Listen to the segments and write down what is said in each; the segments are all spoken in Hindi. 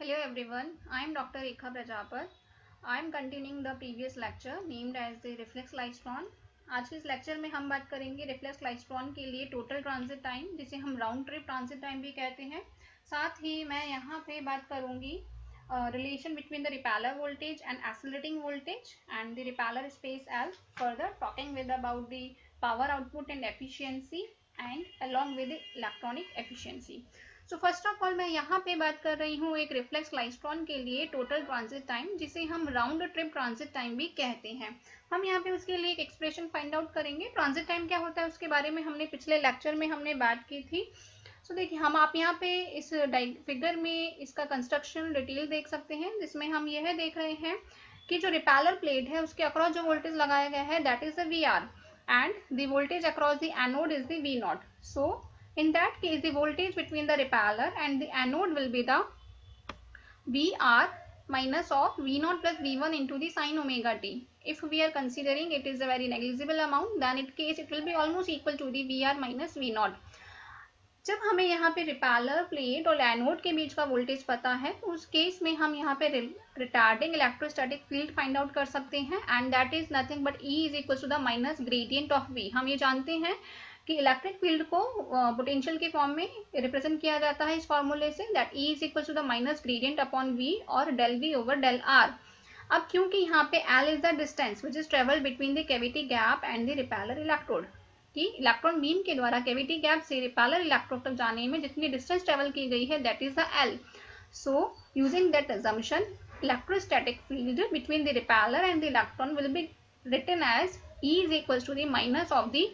Hello everyone, I am Dr. Rekha Prajapat. I am continuing the previous lecture named as the reflex klystron. आज के इस लेक्चर में हम बात करेंगे रिफ्लेक्स क्लाइस्ट्रॉन के लिए टोटल ट्रांजिट टाइम, जिसे हम राउंड ट्रिप ट्रांजिट टाइम भी कहते हैं। साथ ही मैं यहाँ पे बात करूंगी relation between the repeller voltage and accelerating voltage and the repeller space L, further talking with about the power output and efficiency and along with electronic efficiency. So first of all मैं यहाँ पे बात कर रही हूँ एक रिफ्लेक्स क्लाइस्ट्रॉन के लिए टोटल ट्रांजिट टाइम, जिसे हम राउंड ट्रिप ट्रांजिट टाइम भी कहते हैं। हम यहाँ पे उसके लिए एक एक्सप्रेशन फाइंड आउट करेंगे। ट्रांजिट टाइम क्या होता है उसके बारे में हमने पिछले लेक्चर में हमने बात की थी। सो देखिए, हम आप यहाँ पे इस फिगर में इसका कंस्ट्रक्शन डिटेल देख सकते हैं, जिसमें हम यह देख रहे हैं कि जो रिपेलर प्लेट है उसके अक्रॉस जो वोल्टेज लगाया गया है that is the VR and the voltage across the anode is the V0. So in that case the voltage between the repeller and the anode will be the VR minus of V0 plus V1 into the sin omega t. If we are considering it is a very negligible amount, then in case it will be almost equal to the VR minus V0. जब हमें यहाँ पे रिपेलर प्लेट और एनोड के बीच का वोल्टेज पता है तो उस केस में हम यहाँ पे retarding electrostatic field find out कर सकते हैं and that is nothing but E is equal to the minus gradient of V. हम ये जानते हैं कि इलेक्ट्रिक फील्ड को पोटेंशियल के फॉर्म में रिप्रेजेंट किया जाता है इस फॉर्मूले से, that E is equal to the minus gradient upon V और del V over del R. अब क्योंकि यहाँ पे L is the distance which is travel between the cavity gap and the repeller electrode, कि इलेक्ट्रॉन बीम के द्वारा कैविटी गैप से रिपेलर इलेक्ट्रोड तक जाने में जितनी डिस्टेंस ट्रेवल की गई है that is the L. So using that assumption, electrostatic field between the repeller and the electron will be written as E is equals to the minus of the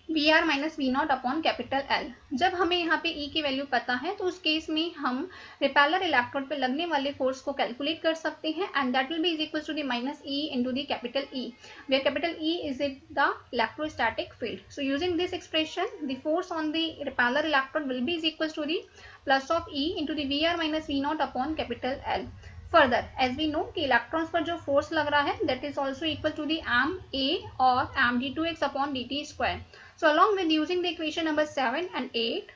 VR minus V0 upon capital L. जब हमें यहाँ पे E की वैल्यू पता है तो उस केस में हम रिपेलर इलेक्ट्रोड पे लगने वाले फोर्स को कैलकुलेट कर सकते हैं and that will be is equal to the minus E into the capital E, where capital E is the electrostatic field. So using this expression the force on the repeller electrode will be is equal to the plus of E into the VR minus V0 upon capital L. Further, as we know कि इलेक्ट्रॉन्स पर जो फोर्स लग रहा है that is also equal to the am A or am d2x upon dt square. So along with using the equation number 7 and 8,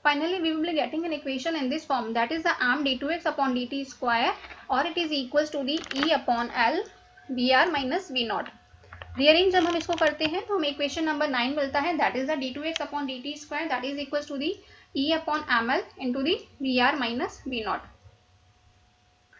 finally we will be getting an equation in this form, that is the am d2x upon dt square, or it is equals to the E upon L VR minus V0. Rearrange जब हम इसको करते हैं तो हमें इक्वेशन नंबर 9 मिलता है, that is the d2x upon dt square that is equals to the E upon ml into the VR minus V0.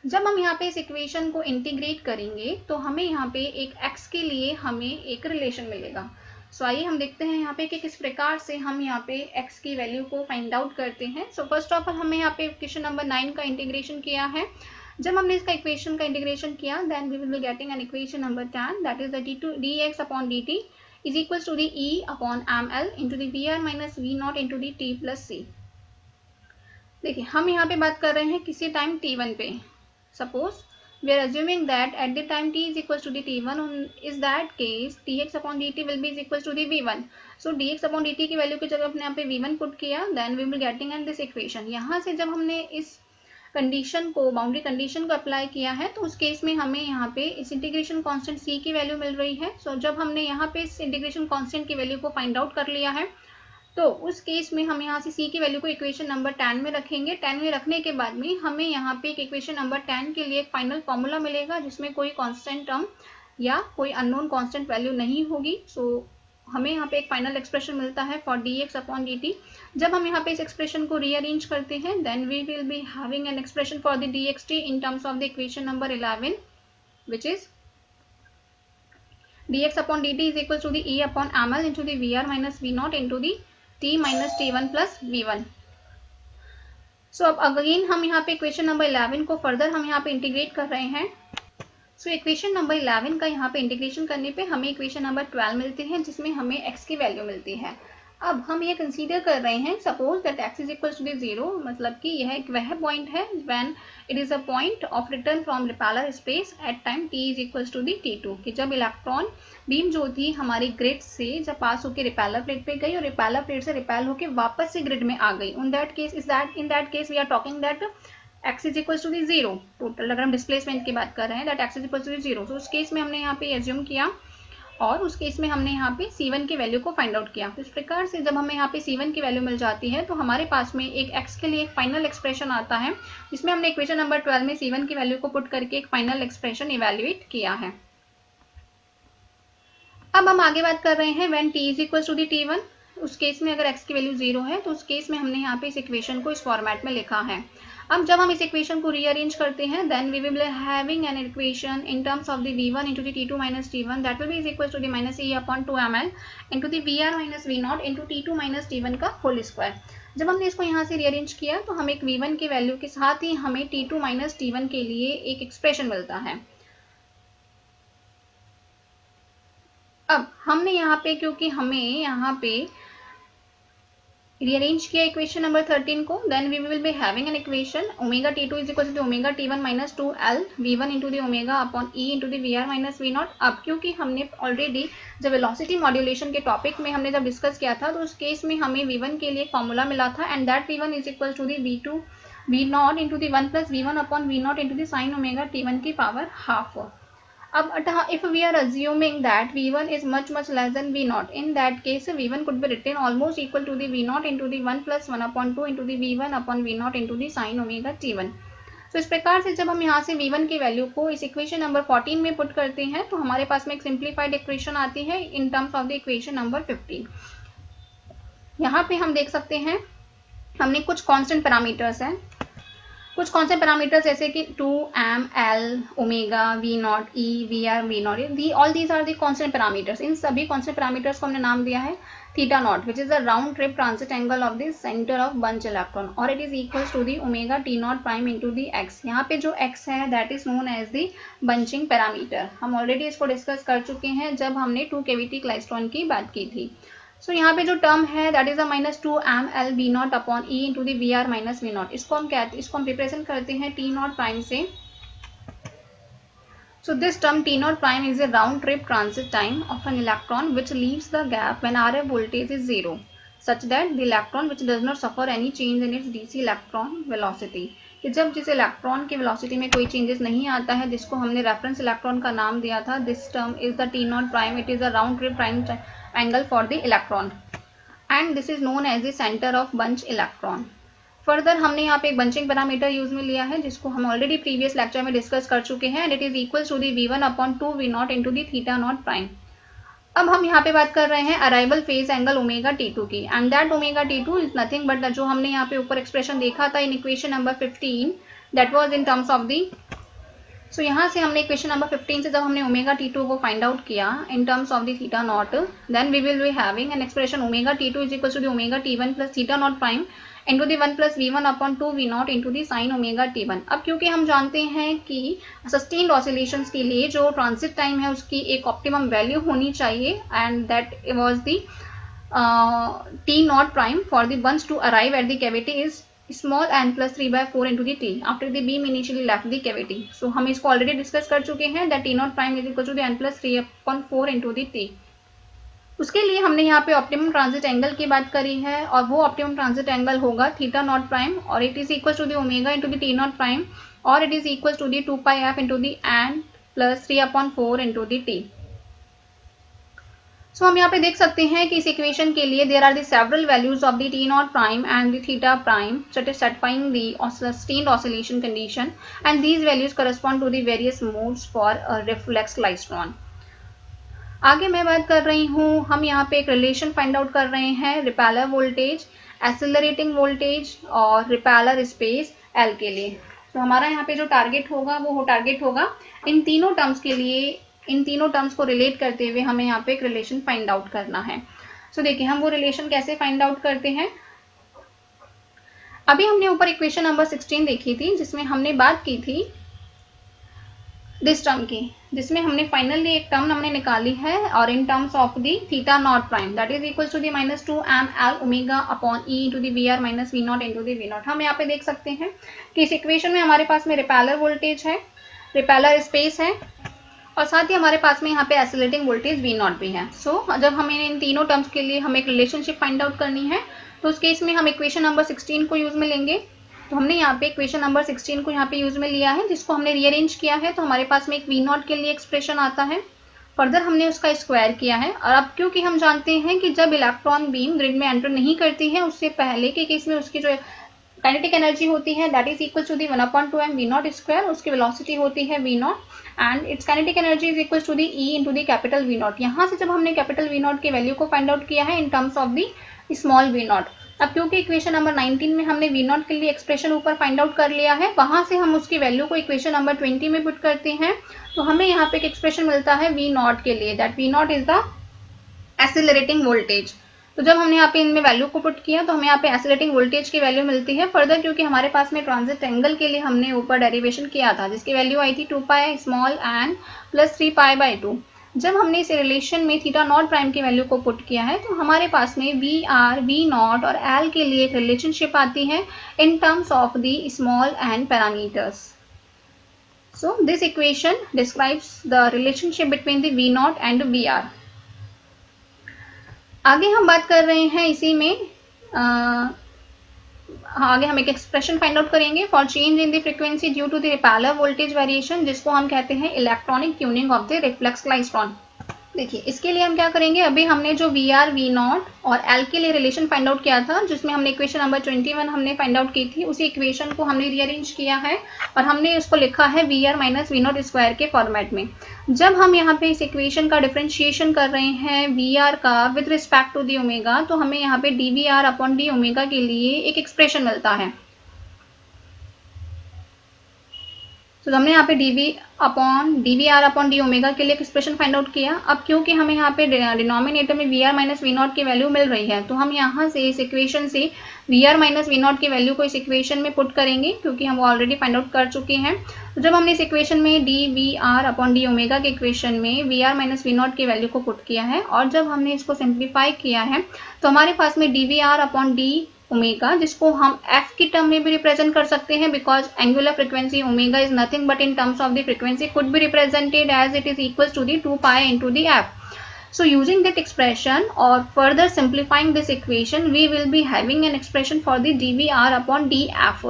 जब हम यहाँ पे इस इक्वेशन को इंटीग्रेट करेंगे तो हमें यहाँ पे एक x के लिए हमें एक रिलेशन मिलेगा. सो आइए हम देखते हैं यहाँ पे कि किस प्रकार से हम यहाँ पे x की वैल्यू को फाइंड आउट करते हैं. सो फर्स्ट ऑफ ऑल हमें यहाँ पे इक्वेशन नंबर 9 का इंटीग्रेशन किया है. जब हमने इसका इक्वेशन का इंटीग्रेशन किया then we will be getting an equation number 10 that is the dx upon dt is equals to the E upon ml into the VR minus V0 into the t plus c. देखिए, हम यहाँ पे बात कर रहे हैं किसी टाइम t1 पे. Suppose we are assuming that at the time t is equals to the t1, is that case dx upon dt will be is equals to the v1. So dx upon dt की वैल्यू की जगह अपने यहाँ पे v1 पुट किया, then we will getting in this equation. यहाँ से जब हमने इस कंडीशन को, बाउंड्री कंडीशन को अप्लाई किया है तो उस केस में हमें यहाँ पे इस इंटीग्रेशन कांस्टेंट c की वैल्यू मिल रही है. सो जब हमने यहाँ पे इस इंटीग्रेशन कांस्टेंट की वैल्यू को फाइंड आउट कर लिया है तो उस केस में हम यहाँ से c की वैल्यू को इक्वेशन नंबर 10 में रखेंगे. 10 में रखने के बाद में हमें यहाँ पे एक इक्वेशन नंबर 10 के लिए एक फाइनल फॉर्मूला मिलेगा जिसमें कोई कांस्टेंट टर्म या कोई अननोन कांस्टेंट वैल्यू नहीं होगी. सो हमें यहाँ पे एक फाइनल एक्सप्रेशन मिलता है फॉर dx अपॉन dt. जब हम यहाँ पे इस एक्सप्रेशन को रीअरेंज करते हैं then we will be having an expression for the dxt in terms of the equation number 11 which is dx upon dt is equal to the E upon ml into the VR minus V0 into the t minus t1 plus v1. So अब अगेन हम यहाँ पे इक्वेशन नंबर 11 को फर्दर हम यहाँ पे इंटीग्रेट कर रहे हैं. सो इक्वेशन नंबर 11 का यहाँ पे इंटीग्रेशन करने पे हमें इक्वेशन नंबर 12 मिलती है जिसमें हमें x की वैल्यू मिलती है. अब हम ये कंसीडर कर रहे हैं suppose that x is equal to 0, मतलब कि यह एक वह पॉइंट है when it is a point of return from repeller space at time t is equal to t2, कि जब इलेक्ट्रॉन बीम जो थी हमारी ग्रिड से जब पास होकर रिपेलर प्लेट पे गई और रिपेलर प्लेट से रिपेल होकर वापस से ग्रिड में आ गई. In that case we are talking that x is equal to 0 total. अगर हम डिस्प्लेसमेंट की बात कर रहे हैं that x is equal to 0, तो उस केस में हमने यहाँ पे एज्यूम किया और उस केस में हमने यहाँ पे C1 की वैल्यू को फाइंड आउट किया। तो इस प्रकार से जब हमें यहाँ पे C1 की वैल्यू मिल जाती है तो हमारे पास में एक x के लिए एक फाइनल एक्सप्रेशन आता है, जिसमें हमने इक्वेशन नंबर 12 में C1 की वैल्यू को पुट करके एक फाइनल एक्सप्रेशन इवेल्युएट किया है। अब हम आगे बात कर रहे हैं when t is equal to the t1। उस केस में अगर x की वैल्यू 0 है तो उस केस में हमने यहाँ पे इस इक्वेशन को इस फॉर्मेट में लिखा है। अब जब हम इस इक्वेशन को रीअरेंज करते हैं then we will having an equation in terms of the v1 into the t2 minus t1 that will be is equal to the minus e upon 2ml into the vr minus v0 into t2 minus t1 का होल स्क्वायर। जब हमने इसको यहाँ से रीअरेंज किया तो हम एक v1 की वैल्यू के साथ ही हमें t2 minus t1 के लिए एक एक्सप्रेशन मिलता है। अब हमने यहाँ पे क्योंकि हमें यहाँ पे रीअरेंज किया इक्वेशन नंबर 13 को, then we will be having an equation omega t2 is equal to omega t1 minus 2l v1 into the omega upon e into the V R minus V not. अब क्योंकि हमने ऑलरेडी जब वेलोसिटी मॉड्यूलेशन के टॉपिक में हमने जब डिस्कस किया था तो उस केस में हमें v1 के लिए एक फॉर्मूला मिला था and that v1 is equal to the v2 v not into the 1 plus v1 upon v not into the sine omega t1 की पावर हाफ। अब if we are assuming that v1 is much less than v0, in that case v1 could be written almost equal to the v0 into the 1 plus 1 upon 2 into the v1 upon v0 into the sin omega t1। तो इस प्रकार से जब हम यहाँ से v1 की वैल्यू को इस इक्वेशन नंबर 14 में पुट करते हैं तो हमारे पास में एक सिंप्लीफाइड इक्वेशन आती है in terms of the equation number 15। यहाँ पे हम देख सकते हैं हमने कुछ कांस्टेंट पैरामीटर्स हैं, कुछ कौन से पैरामीटर्स जैसे कि 2m l omega v naught e v r v naught, all these are the constant parameters. इन सभी कांस्टेंट पैरामीटर्स को हमने नाम दिया है theta naught which is the round trip transit angle of the centre of bunch electron और it is equals to the omega t not prime into the x। यहाँ पे जो x है that is known as the bunching parameter. हम ऑलरेडी इसको डिस्कस कर चुके हैं जब हमने 2 कैविटी क्लाइस्ट्रॉन की बात की थी। सो यहाँ पे जो टर्म है that is a minus 2m l v not upon e into the V R minus V not. इसको हम रिप्रेजेंट करते हैं t नॉट प्राइम से। So this term t not prime is a round trip transit time of an electron which leaves the gap when RF voltage is 0 such that the electron which does not suffer any change in its DC electron velocity. कि जब जिस इलेक्ट्रॉन की वेलोसिटी में कोई चेंजेस नहीं आता है जिसको हमने रेफरेंस इलेक्ट्रॉन का नाम दिया था, this term is the t not prime. It is a round trip time angle for the electron and this is known as the center of bunch electron। Further हमने यहाँ पे एक बंचिंग पैरामीटर यूज में लिया है जिसको हम ऑलरेडी प्रीवियस लेक्चर में डिस्कस कर चुके हैं and it is equal to the v1 upon 2 v not into the theta not prime. अब हम यहाँ पे बात कर रहे हैं arrival phase angle omega t2 की and that omega t2 is nothing but जो हमने यहाँ पे ऊपर एक्सप्रेशन देखा था in equation number 15 that was in terms of the. So यहाँ से हमने इक्वेशन नंबर 15 से जब हमने ओमेगा t2 को फाइंड आउट किया in terms of the theta not then we will be having an expression omega t2 is equal to the omega t1 plus theta not prime into the 1 plus v1 upon 2 v not into the sine omega t1। अब क्योंकि हम जानते हैं कि सस्टेन्ड ऑसिलेशंस के लिए जो ट्रांजिट टाइम है उसकी एक ऑप्टिमम वैल्यू होनी चाहिए and that was the t not prime for the bunch to arrive at the cavity is small n plus 3/4 into the t after the beam initially left the cavity। so हम इसको ऑलरेडी डिस्कस कर चुके हैं that t not prime is equal to n plus 3/4 into the t। उसके लिए हमने यहाँ पे ऑप्टिमम ट्रांजिट एंगल की बात करी है और वो ऑप्टिमम ट्रांजिट एंगल होगा थीटा नॉट प्राइम और it is equal to the omega into the t not prime और it is equal to the 2πf into the n plus 3/4 into the t। So हम यहाँ पे देख सकते हैं कि इस इक्वेशन के लिए there are the several values of the t not prime and the theta prime satisfying the sustained oscillation condition and these values correspond to the various modes for a reflex klystron। आगे मैं बात कर रही हूँ हम यहाँ पे एक रिलेशन फाइंड आउट कर रहे हैं रिपेलर वोल्टेज, एक्सेलरेटिंग वोल्टेज और रिपेलर स्पेस L के लिए। तो हमारा यहाँ पे जो टारगेट होगा वो टारगेट होगा इन तीनों टर्म्स के लिए, इन तीनों टर्म्स को रिलेट करते हुए हमें यहाँ पे एक रिलेशन फाइंड आउट करना है। सो देखिए हम वो रिलेशन कैसे फाइंड आउट करते हैं। अभी हमने ऊपर इक्वेशन नंबर 16 देखी थी जिसमें हमने बात की थी दिस टर्म की, जिसमें हमने फाइनली एक टर्म हमने निकाली है और in terms of the theta not prime that is equal to the minus 2m l omega upon e into the V R minus V not into the V not. हम यहाँ पे देख सकते हैं कि इस इक्वेशन में हमारे पास में रिपेलर वोल्टेज है, रिपेलर स्पेस है और साथ ही हमारे पास में यहाँ पे एक्सेलरेटिंग वोल्टेज v नॉट भी है। सो जब हमें इन तीनों टर्म्स के लिए हमें एक रिलेशनशिप फाइंड आउट करनी है तो उस केस में हम इक्वेशन नंबर 16 को यूज में लेंगे। तो हमने यहाँ पे इक्वेशन नंबर 16 को यहाँ पे यूज में लिया है जिसको हमने रीअरेंज किया है तो हमारे पास में एक v नॉट के लिए एक्सप्रेशन आता है फर्दर हमने उसका स्क्वायर किया है। और अब क्योंकि हम जानते हैं कि जब इलेक्ट्रॉन बीम ग्रिड में एंटर नहीं करती है उससे पहले के केस में उसकी जो काइनेटिक एनर्जी होती है that is equal to the 1/2 m v0 square, उसकी वेलोसिटी होती है v0 and its kinetic energy is equal to the E into the capital V0। यहाँ से जब हमने कैपिटल V0 की वैल्यू को फाइंड आउट किया है in terms of the small v0। अब क्योंकि इक्वेशन नंबर 19 में हमने v0 के लिए एक्सप्रेशन ऊपर फाइंड आउट कर लिया है, वहां से हम उसकी वैल्यू को इक्वेशन नंबर 20 में पुट करते हैं तो हमें यहाँ पे एक एक्सप्रेशन मिलता है v0 के लिए, that v0 is the accelerating voltage. तो जब हमने यहाँ पे इनमें वैल्यू को पुट किया तो हमें यहाँ पे एक्सेलरेटिंग वोल्टेज की वैल्यू मिलती है। फर्दर क्योंकि हमारे पास में ट्रांजिट एंगल के लिए हमने ऊपर डेरिवेशन किया था जिसकी वैल्यू आई थी 2 pi small n plus 3 pi by 2। जब हमने इस रिलेशन में थीटा नॉट प्राइम की वैल्यू को पुट किया है तो हमारे पास में वी आर वी नॉट और एल के लिए एक रिलेशनशिप आती है in terms of the small n parameters. So this equation describes the relationship between the V not and V R. आगे हम बात कर रहे हैं इसी में आगे हम एक एक्सप्रेशन फाइंड आउट करेंगे for change in the frequency due to the repeller voltage variation, जिसको हम कहते हैं electronic tuning of the reflex klystron. देखिए इसके लिए हम क्या करेंगे, अभी हमने जो वी आर वी नॉट और एल के लिए रिलेशन फाइंड आउट किया था जिसमें हमने इक्वेशन नंबर 21 हमने फाइंड आउट की थी, उसी इक्वेशन को हमने रीअरेंज किया है और हमने उसको लिखा है V R minus V not square के फॉर्मेट में। जब हम यहाँ पे इस इक्वेशन का डिफरेंशिएशन कर रहे हैं वी आर का with respect to the omega, तो हमें यहाँ पे D V R upon D omega के लिए एक एक्सप्रेशन मिलता है। तो हमने यहाँ पे D V R upon D omega के लिए एक्सप्रेशन फाइंड आउट किया। अब क्योंकि हमें यहाँ पे डिनोमिनेटर में V R minus V not की वैल्यू मिल रही है तो हम यहाँ से इस इक्वेशन से V R minus V not की वैल्यू को इस इक्वेशन में पुट करेंगे क्योंकि हम ऑलरेडी फाइंड आउट कर चुके हैं। तो जब हमने इस इक्वेशन में D V R upon D omega के इक्वेशन में V R minus V not की वैल्यू को पुट किया है और जब हमने इसको सिंप्लीफाई किया है तो हमारे पास में D V R upon D omega, जिसको हम f की टर्म में भी रिप्रेजेंट कर सकते हैं because angular frequency omega is nothing but in terms of the frequency could be represented as it is equal to the 2 pi into the F. So using that expression or further simplifying this equation, we will be having an expression for the dVr upon dF,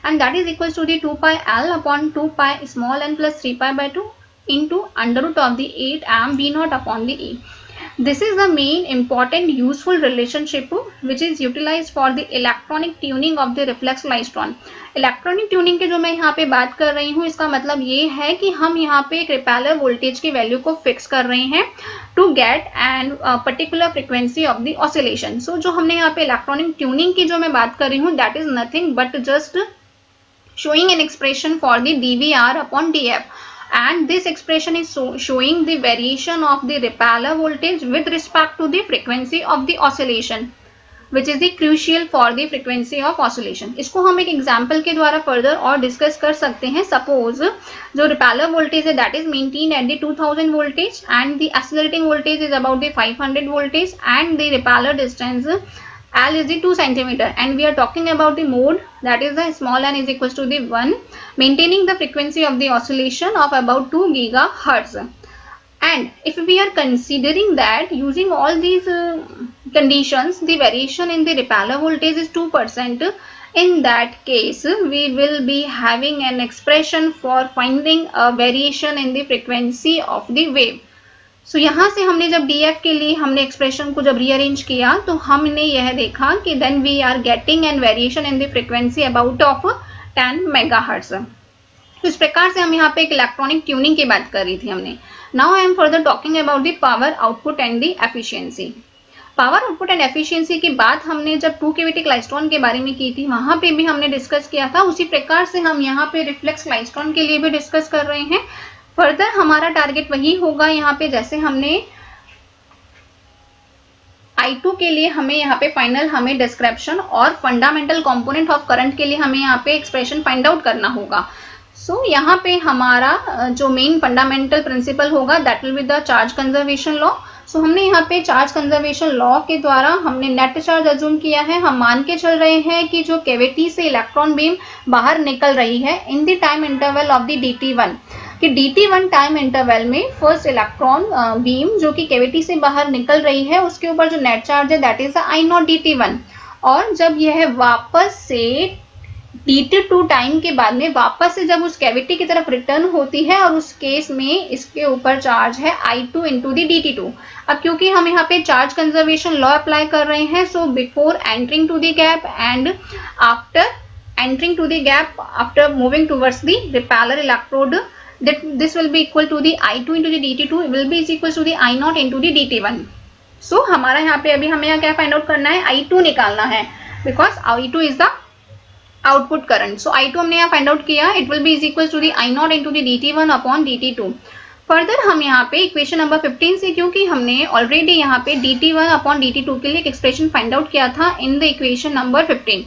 and that is equals to the 2 pi L upon 2 pi small n plus 3 pi by 2 into under root of the 8 m V naught upon the E. This is the main important useful relationship which is utilized for the electronic tuning of the reflex klystron. Electronic tuning के जो मैं यहाँ पे बात कर रही हूँ इसका मतलब ये है कि हम यहाँ पे एक रिपेलर वोल्टेज की वैल्यू को फिक्स कर रहे हैं to get and particular frequency of the oscillation. So जो हमने यहाँ पे इलेक्ट्रॉनिक ट्यूनिंग की जो मैं बात कर रही हूँ that is nothing but just showing an expression for the dVr upon dF, and this expression is showing the variation of the repeller voltage with respect to the frequency of the oscillation which is the crucial for the frequency of oscillation. इसको हम एक एग्जाम्पल के द्वारा फर्दर और डिस्कस कर सकते हैं। सपोज जो रिपेलर वोल्टेज है that is maintain at the 2000 voltage and the accelerating voltage is about the 500 voltage and the repeller distance L is the 2 centimeter and we are talking about the mode that is the small n is equals to the 1, maintaining the frequency of the oscillation of about 2 gigahertz. And if we are considering that using all these conditions the variation in the repeller voltage is 2%, in that case we will be having an expression for finding a variation in the frequency of the wave. सो यहाँ से हमने जब df के लिए हमने एक्सप्रेशन को जब रीअरेंज किया तो हमने यह देखा कि then we are getting an variation in the frequency about of 10 megahertz. तो इस प्रकार से हम यहाँ पे एक इलेक्ट्रॉनिक ट्यूनिंग की बात कर रही थी हमने। Now I am further talking about the power output and the efficiency. Power output and efficiency की बात हमने जब 2 कैविटी क्लाइस्ट्रॉन के बारे में की थी वहां पे भी हमने डिस्कस किया था, उसी प्रकार से हम यहाँ पे रिफ्लेक्स क्लाइस्ट्रॉन के लिए भी डिस्कस कर रहे हैं। फर्दर हमारा टारगेट वही होगा यहाँ पे जैसे हमने I2 के लिए हमें यहाँ पे फाइनल हमें डिस्क्रिप्शन और फंडामेंटल कंपोनेंट ऑफ करंट के लिए हमें यहाँ पे एक्सप्रेशन फाइंड आउट करना होगा। सो यहाँ पे हमारा जो मेन फंडामेंटल प्रिंसिपल होगा that will be the charge conservation law. So हमने यहाँ पे चार्ज कंजर्वेशन लॉ के द्वारा हमने नेट चार्ज अज्यूम किया है। हम मान के चल रहे हैं कि जो कैविटी से इलेक्ट्रॉन बीम बाहर निकल रही है in the time interval of the dt1 कि dt1 टाइम इंटरवल में फर्स्ट इलेक्ट्रॉन बीम जो कि कैविटी से बाहर निकल रही है उसके ऊपर जो नेट चार्ज है दैट इज I0 dt1, और जब यह वापस से DT2 टाइम के बाद में वापस से जब उस कैविटी की तरफ रिटर्न होती है और उस केस में इसके ऊपर चार्ज है I2 इंटू दी DT2। अब क्योंकि हम यहाँ पे चार्ज कंजर्वेशन लॉ अप्लाई कर रहे हैं, so before entering to the gap and after entering to the gap after moving towards the repeller electrode, that this will be equal to the I2 into the DT2 will be is equal to the I0 into the DT1। so हमारा यहाँ पे अभी हमें यहाँ क्या फाइंड आउट करना है, I2 निकालना है, because I2 is the output current. So I2 हमने यहाँ फाइंड आउट किया, it will be is equal to the I0 into the DT1 upon DT2। Further हम यहाँ पे इक्वेशन नंबर 15 से, क्योंकि हमने ऑलरेडी यहाँ पे DT1 अपॉन DT2 के लिए एक एक्सप्रेशन फाइंड आउट किया था in the equation number 15।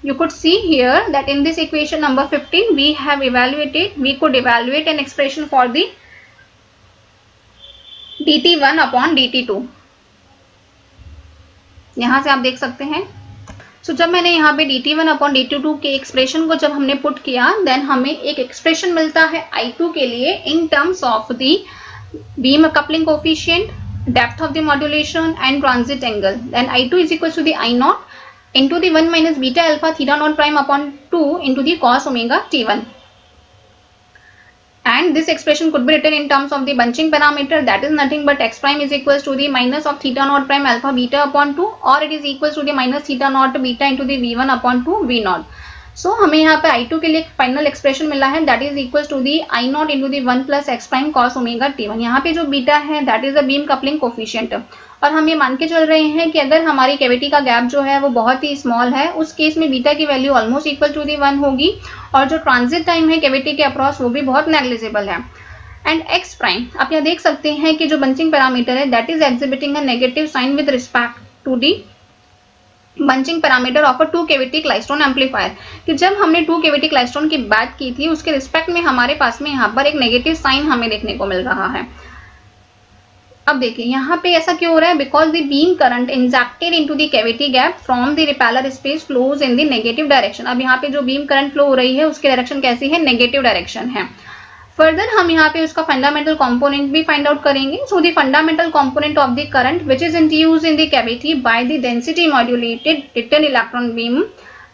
You could see here that in this equation number 15 we could evaluate an expression for the DT1 upon DT2। यहाँ से आप देख सकते हैं। सो जब मैंने यहाँ पे DT1 अपॉन DT2 के एक्सप्रेशन को जब हमने पुट किया, देन हमें एक एक्सप्रेशन मिलता है I2 के लिए in terms of the beam coupling coefficient, depth of the modulation and transit angle. Then I2 is equal to the I0 into the 1 minus beta alpha theta naught prime upon 2 into the cos omega t1, and this expression could be written in terms of the bunching parameter, that is nothing but x prime is equals to the minus of theta naught prime alpha beta upon 2, or it is equals to the minus theta naught beta into the v1 upon 2 v naught। सो हमें यहाँ पे I2 के लिए फाइनल एक्सप्रेशन मिला है, that is equal to the I0 into दी 1 plus X prime cos omega t1। यहाँ पे जो बीटा है that is the beam coupling coefficient, और हम ये मान के चल रहे हैं कि अगर हमारी कैविटी का गैप जो है वो बहुत ही स्मॉल है, उस केस में बीटा की value almost equal to the 1 होगी, और जो ट्रांजिट टाइम है कैविटी के अक्रॉस वो भी बहुत नेग्लिजिबल है। एंड एक्स प्राइम आप यहाँ देख सकते हैं कि जो बंचिंग पैरामीटर है that is exhibiting a negative sign with respect to the bunching parameter of a 2 cavity klystron amplifier, कि जब हमने 2 कैविटी क्लाइस्ट्रॉन की बात की थी उसके रिस्पेक्ट में हमारे पास में यहाँ पर एक नेगेटिव साइन हमें देखने को मिल रहा है। अब देखिए यहाँ पे ऐसा क्यों हो रहा है, because the beam current injected into the cavity gap from the repeller space flows in the negative direction. अब यहाँ पे जो बीम करंट फ्लो हो रही है उसकी डायरेक्शन कैसी है, नेगेटिव डायरेक्शन है। फर्दर हम यहाँ पे उसका फंडामेंटल कंपोनेंट भी फाइंड आउट करेंगे। So the fundamental component of the current which is induced in the cavity by the density modulated return electron beam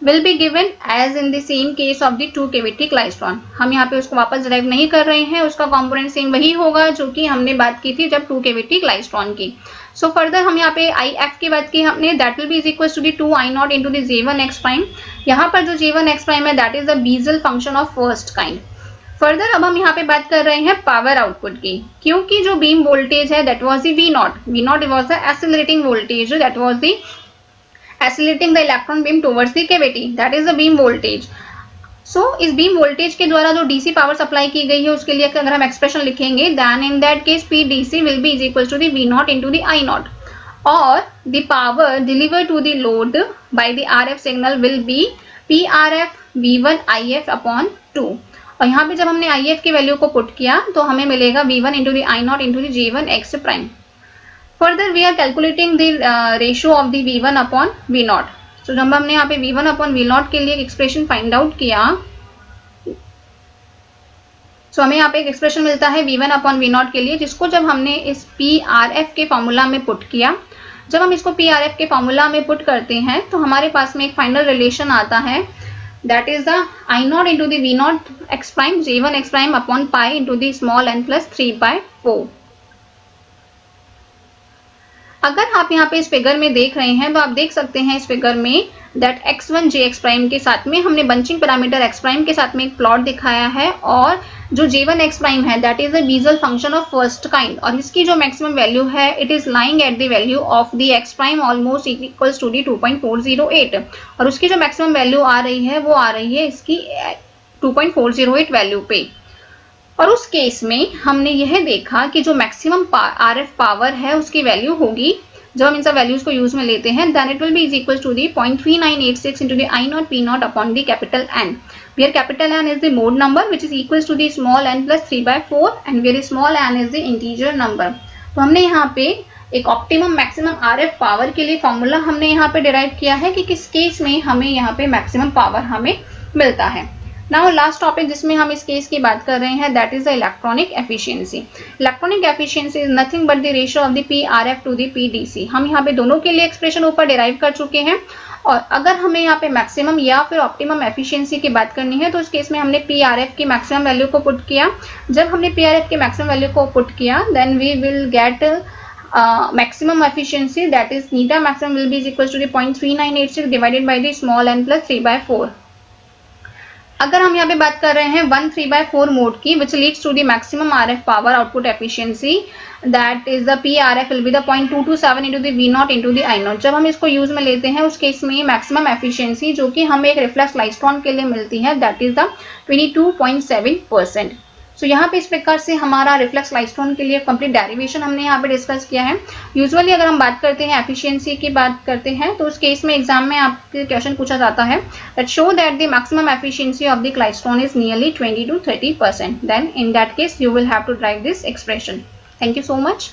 will be given as in the same case of the 2 cavity klystron। हम यहाँ पे उसको वापस डिराइव नहीं कर रहे हैं, उसका कंपोनेंट सेम वही होगा जो कि हमने बात की थी जब 2 cavity klystron की। सो फर्दर हम यहाँ पे IF की बात की हमने, that will be is equal to the 2 I0 into the J1 x prime. यहाँ पर जो J1 x प्राइम है that is the Bessel function of first kind. Further अब हम यहाँ पे बात कर रहे हैं पावर आउटपुट की, क्योंकि जो बीम वोल्टेज है that was the V0 was the accelerating voltage, that was the accelerating the electron beam towards the cavity, that is the beam voltage। so इस बीम वोल्टेज के द्वारा जो डीसी पावर सप्लाई की गई है उसके लिए अगर हम एक्सप्रेशन लिखेंगे, then in that case PDC will be is equal to the V0 into the I0, or the power delivered to the load by the RF signal will be PRF V1 IF upon 2। और यहाँ पे जब हमने IF की वैल्यू को पुट किया तो हमें मिलेगा V1 into the I0 into the J1 x prime. Further we are calculating the ratio of the V1 upon V0। so जब हमने यहाँ पे V1 upon V0 के लिए एक्सप्रेशन फाइंड आउट किया, so हमें यहाँ पे एक एक्सप्रेशन मिलता है V1 upon V0 के लिए, जिसको जब हमने इस PRF के फॉर्मूला में पुट किया, जब हम इसको PRF के फॉर्मूला में पुट करते हैं तो हमारे पास में एक फाइनल रिलेशन आता है, that is the I0 into the V0 x prime J1 x prime upon pi into the small n plus 3/4। अगर आप यहाँ पे इस फिगर में देख रहे हैं तो आप देख सकते हैं इस फिगर में दैट x1 jx प्राइम के साथ में हमने बंचिंग पैरामीटर x प्राइम के साथ में एक प्लॉट दिखाया है, और जो J1 x प्राइम है that is a Bessel function of first kind, और इसकी जो मैक्सिमम वैल्यू है it is lying at the value of the x prime almost equals to the 2.408, और उसकी जो मैक्सिमम वैल्यू आ रही है वो आ रही है इसकी 2.408 वैल्यू पे। और उस केस में हमने यह देखा कि जो मैक्सिमम RF पावर है उसकी वैल्यू होगी, जब हम इन सब वैल्यूज को यूज में लेते हैं, then it will be is equal to the 0.3986 into the I0 P0 upon the capital N, where capital N is the mode number which is equals to the small n plus 3/4 and where small n is the integer number। तो हमने यहाँ पे एक ऑप्टिमम मैक्सिमम RF पावर के लिए फॉर्मूला हमने यहाँ पे डिराइव किया है कि किस केस में हमें यहाँ पे मैक्सिमम पावर हमें मिलता है। नाउ लास्ट टॉपिक जिसमें हम इस केस की बात कर रहे हैं that is the electronic efficiency. Electronic efficiency is nothing but the ratio of the PRF to the PDC। हम यहाँ पे दोनों के लिए एक्सप्रेशन ऊपर डिराइव कर चुके हैं, और अगर हमें यहाँ पे मैक्सिमम या फिर ऑप्टिमम एफिशिएंसी की बात करनी है तो उस केस में हमने PRF की मैक्सिमम वैल्यू को पुट किया। जब हमने PRF की मैक्सिमम वैल्यू को पुट किया then we will get maximum efficiency, that is neta maximum will be is equals to the 0.3986 divided by the small n plus 3/4। अगर हम यहाँ पे बात कर रहे हैं 1 3/4 मोड की which leads to the maximum RF power output efficiency, that is the PRF will be the 0.227 into the V0 into the I0। जब हम इसको यूज में लेते हैं उस केस में मैक्सिमम एफिशिएंसी जो कि हमें एक रिफ्लेक्स क्लाइस्ट्रॉन के लिए मिलती है that is the 22.7%। सो यहाँ पे इस प्रकार से हमारा रिफ्लेक्स क्लाइस्ट्रॉन के लिए कंप्लीट डेरिवेशन हमने यहाँ पे डिस्कस किया है। यूजुअली अगर हम बात करते हैं एफिशिएंसी की बात करते हैं तो उस केस में एग्जाम में आपके क्वेश्चन पूछा जाता है that show that the maximum efficiency of the klystron is nearly 20 to 30%। Then in that case you will have to drive this expression. Thank you so much.